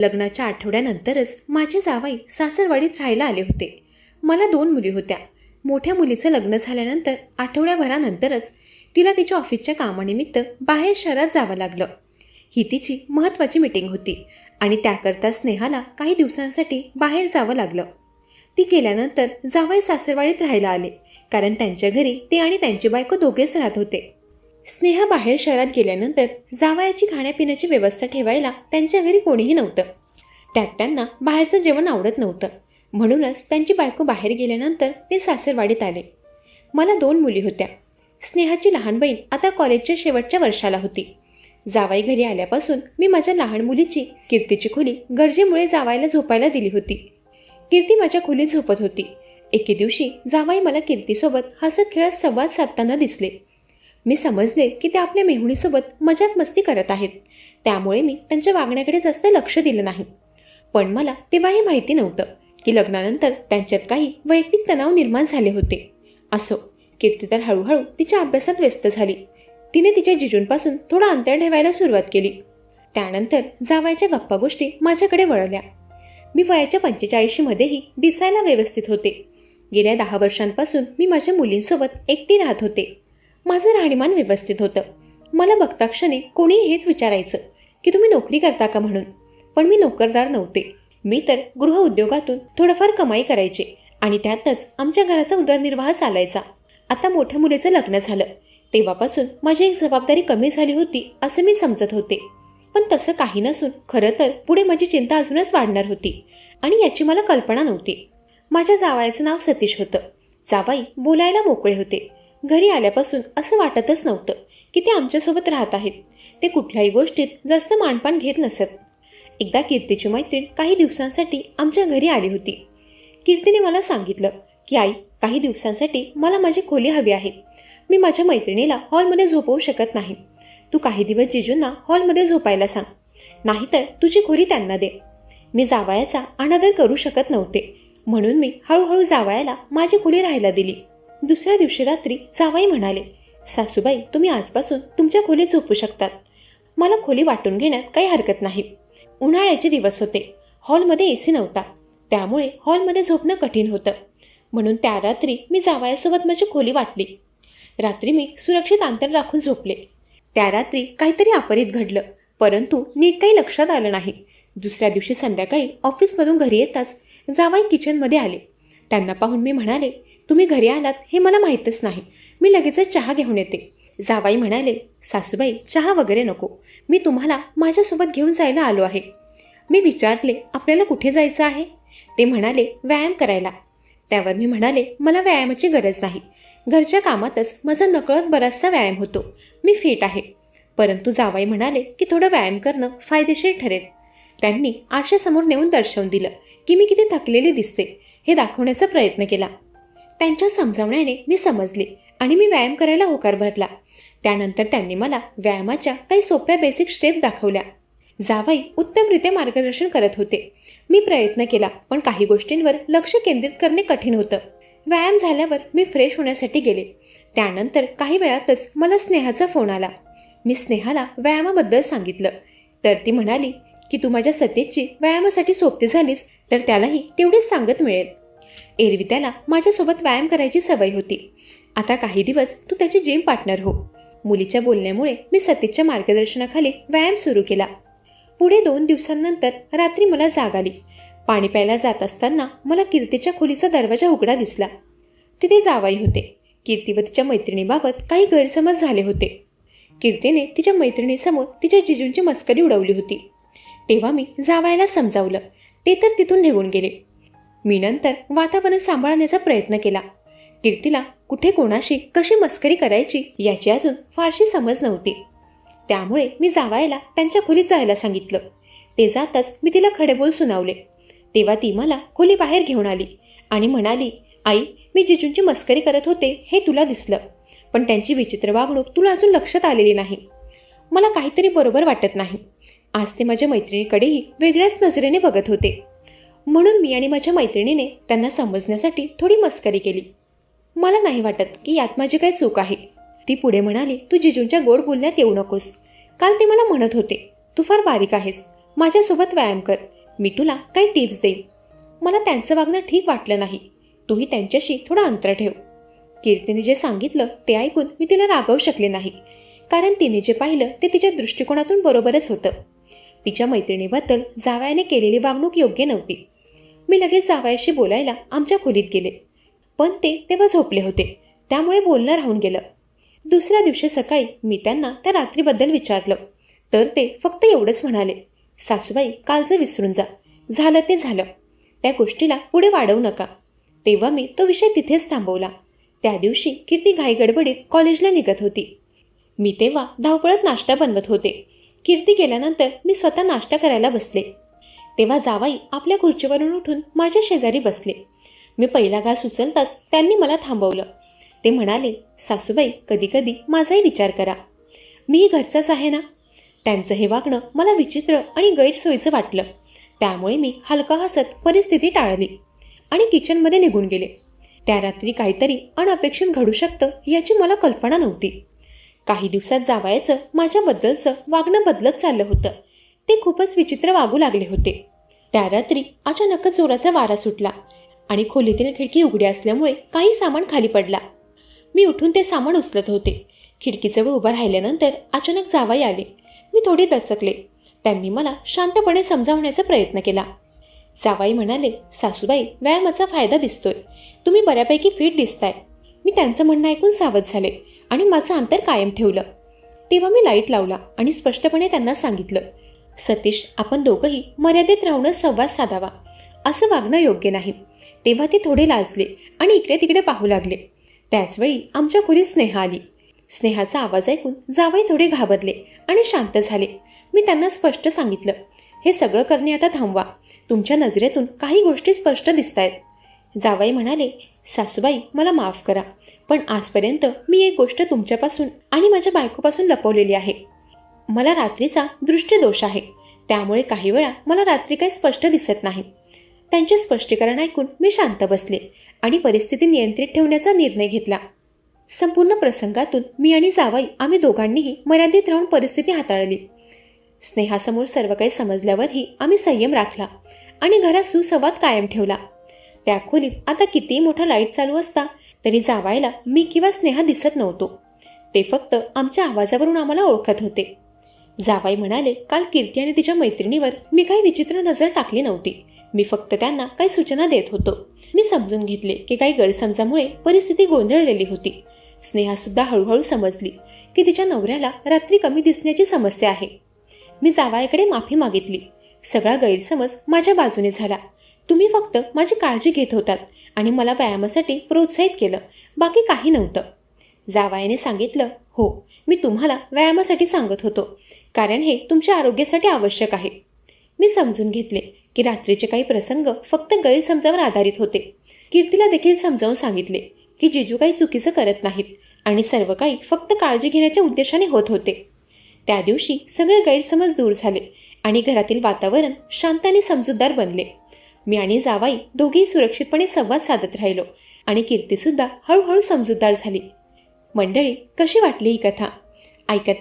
लग्नाच्या आठवड्यानंतरच माझे जावई सासरवाडीत राहायला आले होते. मला 2 मुली होत्या. मोठ्या मुलीचं लग्न झाल्यानंतर आठवड्याभरानंतरच तिला तिच्या ऑफिसच्या कामानिमित्त बाहेर शहरात जावं लागलं. ही तिची महत्त्वाची मीटिंग होती आणि त्याकरता स्नेहाला काही दिवसांसाठी बाहेर जावं लागलं. ती गेल्यानंतर जावई सासरवाडीत राहायला आले, कारण त्यांच्या घरी ते आणि त्यांची बायको दोघेच राहत होते. स्नेहा बाहेर शहरात गेल्यानंतर जावयाची खाण्यापिण्याची व्यवस्था ठेवायला त्यांच्या घरी कोणीही नव्हतं. त्यात त्यांना बाहेरचं जेवण आवडत नव्हतं. म्हणूनच त्यांची बायको बाहेर गेल्यानंतर ते सासरवाडीत आले. मला 2 मुली होत्या. स्नेहाची लहान बहीण आता कॉलेजच्या शेवटच्या वर्षाला होती. जावाई घरी आल्यापासून मी माझ्या लहान मुलीची कीर्तीची खोली गरजेमुळे जावायला झोपायला दिली होती. कीर्ती माझ्या खोलीत झोपत होती. एके दिवशी जावाई मला कीर्तीसोबत हसत खेळत संवाद साधताना दिसले. मी समजले की ते आपल्या मेहुणीसोबत मजाक मस्ती करत आहेत, त्यामुळे मी त्यांच्या वागण्याकडे जास्त लक्ष दिलं नाही. पण मला तेव्हाही माहिती नव्हतं की लग्नानंतर त्यांच्यात काही वैयक्तिक तणाव निर्माण झाले होते. असो, कीर्ती तर हळूहळू तिच्या अभ्यासात व्यस्त झाली. तिने तिच्या जिजूंपासून थोडं अंतर ठेवायला सुरुवात केली. त्यानंतर जावयाच्या गप्पा गोष्टी माझ्याकडे वळल्या. मी वयाच्या 45मध्येही दिसायला व्यवस्थित होते. गेल्या 10 वर्षांपासून मी माझ्या मुलींसोबत एकटी राहत होते. माझं राहणीमान व्यवस्थित होतं. मला बघताक्षणी कोणीही हेच विचारायचं की तुम्ही नोकरी करता का म्हणून. पण मी नोकरदार नव्हते. मी तर गृहउद्योगातून थोडंफार कमाई करायचे आणि त्यातच आमच्या घराचा उदरनिर्वाह चालायचा. आता मोठ्या मुलीचं लग्न झालं तेव्हापासून माझी एक जबाबदारी कमी झाली होती असं मी समजत होते. पण तसं काही नसून खरं तर पुढे माझी चिंता अजूनच वाढणार होती आणि याची मला कल्पना नव्हती. माझ्या जावयाचं नाव सतीश होतं. जावाई बोलायला मोकळे होते. घरी आल्यापासून असं वाटतच नव्हतं की ते आमच्यासोबत राहत आहेत. ते कुठल्याही गोष्टीत जास्त मानपान घेत नसत. एकदा कीर्तीची मैत्रीण काही दिवसांसाठी आमच्या घरी आली होती. कीर्तीने मला सांगितलं की आई, काही दिवसांसाठी मला माझी खोली हवी आहे. मी माझ्या मैत्रिणीला हॉलमध्ये झोपवू शकत नाही. तू काही दिवस जिजूंना हॉलमध्ये झोपायला सांग, नाहीतर तुझी खोली त्यांना दे. मी जावयाचा अनादर करू शकत नव्हते, म्हणून मी हळूहळू जावयाला माझी खोली राहायला दिली. दुसऱ्या दिवशी रात्री जावई म्हणाले, सासूबाई, तुम्ही आजपासून तुमच्या खोलीत झोपू शकतात. मला खोली वाटून घेण्यात काही हरकत नाही. उन्हाळ्याचे दिवस होते. हॉलमध्ये AC नव्हता, त्यामुळे हॉलमध्ये झोपणं कठीण होतं. म्हणून त्या रात्री मी जावयासोबत माझी खोली वाटली. रात्री मी सुरक्षित अंतर राखून झोपले. त्या रात्री काहीतरी अपरित घडलं, परंतु नीट काही लक्षात आलं नाही. दुसऱ्या दिवशी संध्याकाळी ऑफिसमधून घरी येताच जावई किचनमध्ये आले. त्यांना पाहून मी म्हणाले, तुम्ही घरी आलात हे मला माहीतच नाही. मी लगेचच चहा घेऊन येते. जावई म्हणाले, सासूबाई, चहा वगैरे नको. मी तुम्हाला माझ्यासोबत घेऊन जायला आलो आहे. मी विचारले, आपल्याला कुठे जायचं आहे? ते म्हणाले, व्यायाम करायला. त्यावर मी म्हणाले, मला व्यायामाची गरज नाही. घरच्या कामातच माझा नकळत बराचसा व्यायाम होतो. मी फिट आहे. परंतु जावई म्हणाले की थोडं व्यायाम करणं फायदेशीर ठरेल. त्यांनी आरशासमोर नेऊन दर्शवून दिलं की मी किती थकलेली दिसते हे दाखवण्याचा प्रयत्न केला. त्यांच्या समजावण्याने मी समजले आणि मी व्यायाम करायला होकार भरला. त्यानंतर त्यांनी मला व्यायामाच्या काही सोप्या बेसिक स्टेप्स दाखवल्या. जावई उत्तमरित्या मार्गदर्शन करत होते. मी प्रयत्न केला, पण काही गोष्टींवर लक्ष केंद्रित करणे कठीण होतं. व्यायाम झाल्यावर मी फ्रेश होण्यासाठी गेले. त्यानंतर काही वेळातच मला स्नेहाचा फोन आला. मी स्नेहाला व्यायामाबद्दल सांगितलं, तर ती म्हणाली की तू माझ्या सतीशची व्यायामासाठी सोबती झालीस तर त्यालाही तेवढीच सांगत मिळेल. एरवी त्याला माझ्यासोबत व्यायाम करायची सवय होती. आता काही दिवस तू त्याची जिम पार्टनर हो. मुलीच्या बोलण्यामुळे मी सतीशच्या मार्गदर्शनाखाली व्यायाम सुरू केला. पुढे 2 दिवसांनंतर रात्री मला जाग आली. पाणी प्यायला जात असताना मला कीर्तीच्या खोलीचा दरवाजा उघडा दिसला. तिथे जावई होते. कीर्ती व तिच्या मैत्रिणीबाबत काही गैरसमज झाले होते. कीर्तीने तिच्या मैत्रिणीसमोर तिच्या जिजूंची मस्करी उडवली होती. तेव्हा मी जावयाला समजावलं. ते तर तिथून निघून गेले. मी नंतर वातावरण सांभाळण्याचा प्रयत्न केला. कीर्तीला कुठे कोणाशी कशी मस्करी करायची याची अजून फारशी समज नव्हती. त्यामुळे मी जावयाला त्यांच्या खोलीत जायला सांगितलं. ते जाताच मी तिला खडेबोल सुनावले. तेव्हा ती मला खोली बाहेर घेऊन आली आणि म्हणाली, आई, मी जिजूंची मस्करी करत होते हे तुला दिसलं, पण त्यांची विचित्र वागणूक तुला अजून लक्षात आलेली नाही. मला काहीतरी बरोबर वाटत नाही. आज ते माझ्या मैत्रिणीकडेही वेगळ्याच नजरेने बघत होते. म्हणून मी आणि माझ्या मैत्रिणीने त्यांना समजण्यासाठी थोडी मस्करी केली. मला नाही वाटत की यात माझी काही चूक आहे. ती पुढे म्हणाली, तू जिजूंच्या गोड बोलण्यात येऊ नकोस. काल ते मला म्हणत होते, तू फार बारीक आहेस. माझ्यासोबत व्यायाम कर, मी तुला काही टिप्स देईन. मला त्यांचं वागणं ठीक वाटलं नाही. तूही त्यांच्याशी थोडं अंतर ठेव. कीर्तीने जे सांगितलं ते ऐकून मी तिला रागवू शकले नाही, कारण तिने जे पाहिलं ते तिच्या दृष्टिकोनातून बरोबरच होतं. तिच्या मैत्रिणीबद्दल जावयाने केलेली वागणूक योग्य नव्हती. मी लगेच जावयाशी बोलायला आमच्या खोलीत गेले, पण ते तेव्हा झोपले होते, त्यामुळे बोलणं राहून गेलं. दुसऱ्या दिवशी सकाळी मी त्यांना त्या रात्रीबद्दल विचारलं, तर ते फक्त एवढंच म्हणाले, सासूबाई कालचं विसरून जा, झालं ते झालं, त्या गोष्टीला पुढे वाढवू नका. तेव्हा मी तो विषय तिथेच थांबवला. त्या दिवशी कीर्ती घाईगडबडीत कॉलेजला निघत होती. मी तेव्हा धावपळत नाश्ता बनवत होते. कीर्ती गेल्यानंतर मी स्वतः नाश्ता करायला बसले. तेव्हा जावाई आपल्या खुर्चीवरून उठून माझ्या शेजारी बसले. मी पहिला घास उचलताच त्यांनी मला थांबवलं. ते म्हणाले, सासूबाई कधीकधी माझाही विचार करा, मीही घरचाच आहे ना. त्यांचं हे वागणं मला विचित्र आणि गैरसोयीचं वाटलं, त्यामुळे मी हलका हसत परिस्थिती टाळली आणि किचनमध्ये निघून गेले. त्या रात्री काहीतरी अनपेक्षित घडू शकतं याची मला कल्पना नव्हती. काही दिवसात जावयाचं माझ्याबद्दलचं वागणं बदलत चाललं होतं. ते खूपच विचित्र वागू लागले होते. त्या रात्री अचानकच जोराचा वारा सुटला आणि खोलीतील खिडकी उघडी असल्यामुळे काही सामान खाली पडला. मी उठून ते सामान उचलत होते. खिडकीजवळ उभं राहिल्यानंतर अचानक जावाई आले. मी थोडी दचकले. त्यांनी मला शांतपणे समजावण्याचा प्रयत्न केला. जावाई म्हणाले, सासूबाई व्यायामाचा फायदा दिसतोय, तुम्ही बऱ्यापैकी फिट दिसताय. मी त्यांचं म्हणणं ऐकून सावध झाले आणि माझं अंतर कायम ठेवलं. तेव्हा मी लाईट लावला आणि स्पष्टपणे त्यांना सांगितलं, सतीश आपण दोघंही मर्यादेत राहूनच संवाद साधावा, असं वागणं योग्य नाही. तेव्हा ते थोडे लाजले आणि इकडे तिकडे पाहू लागले. त्याचवेळी आमच्या खोलीत स्नेहा आली. स्नेहाचा आवाज ऐकून जावई थोडे घाबरले आणि शांत झाले. मी त्यांना स्पष्ट सांगितलं, हे सगळं करणे आता थांबवा, तुमच्या नजरेतून काही गोष्टी स्पष्ट दिसतायत. जावई म्हणाले, सासूबाई मला माफ करा, पण आजपर्यंत मी एक गोष्ट तुमच्यापासून आणि माझ्या बायकोपासून लपवलेली आहे. मला रात्रीचा दृष्टिदोष आहे, त्यामुळे काही वेळा मला रात्री काही स्पष्ट दिसत नाही. त्यांचे स्पष्टीकरण ऐकून मी शांत बसले आणि परिस्थिती नियंत्रित ठेवण्याचा निर्णय घेतला. संपूर्ण प्रसंगातून मी आणि जावई आम्ही दोघांनीही मर्यादित राहून परिस्थिती हाताळली. स्नेहासमोर सर्व काही समजल्यावरही आम्ही संयम राखला आणि घरात सुसंवाद कायम ठेवला. त्या खोलीत आता कितीही मोठा लाईट चालू असता तरी जावायला मी किंवा स्नेहा दिसत नव्हतो. ते फक्त आमच्या आवाजावरून आम्हाला ओळखत होते. जावाई म्हणाले, काल कीर्ती आणि तिच्या मैत्रिणीवर मी काही विचित्र नजर टाकली नव्हती. मी फक्त त्यांना काही सूचना देत होतो. मी समजून घेतले की काही गैरसमजामुळे परिस्थिती गोंधळलेली होती. स्नेहासुद्धा हळूहळू समजली की तिच्या नवऱ्याला रात्री कमी दिसण्याची समस्या आहे. मी जावयाकडे माफी मागितली. सगळा गैरसमज माझ्या बाजूने झाला. तुम्ही फक्त माझी काळजी घेत होतात आणि मला व्यायामासाठी प्रोत्साहित केलं, बाकी काही नव्हतं. जावयाने सांगितलं, हो मी तुम्हाला व्यायामासाठी सांगत होतो, कारण हे तुमच्या आरोग्यासाठी आवश्यक आहे. मी समजून घेतले की रात्रीचे काही प्रसंग फक्त गैरसमजावर आधारित होते. कीर्तीला देखील समजावून सांगितले की जिजू काही चुकीचं करत नाहीत आणि सर्व काही फक्त काळजी घेण्याच्या उद्देशाने होत होते. त्या दिवशी सगळे गैरसमज दूर झाले आणि घरातील वातावरण शांत आणि समजूतदार बनले. मी आणि जावाई दोघेही सुरक्षितपणे संवाद साधत राहिलो आणि कीर्तीसुद्धा हळूहळू समजूतदार झाली. मंडळी, कशी वाटली ही कथा? ऐकत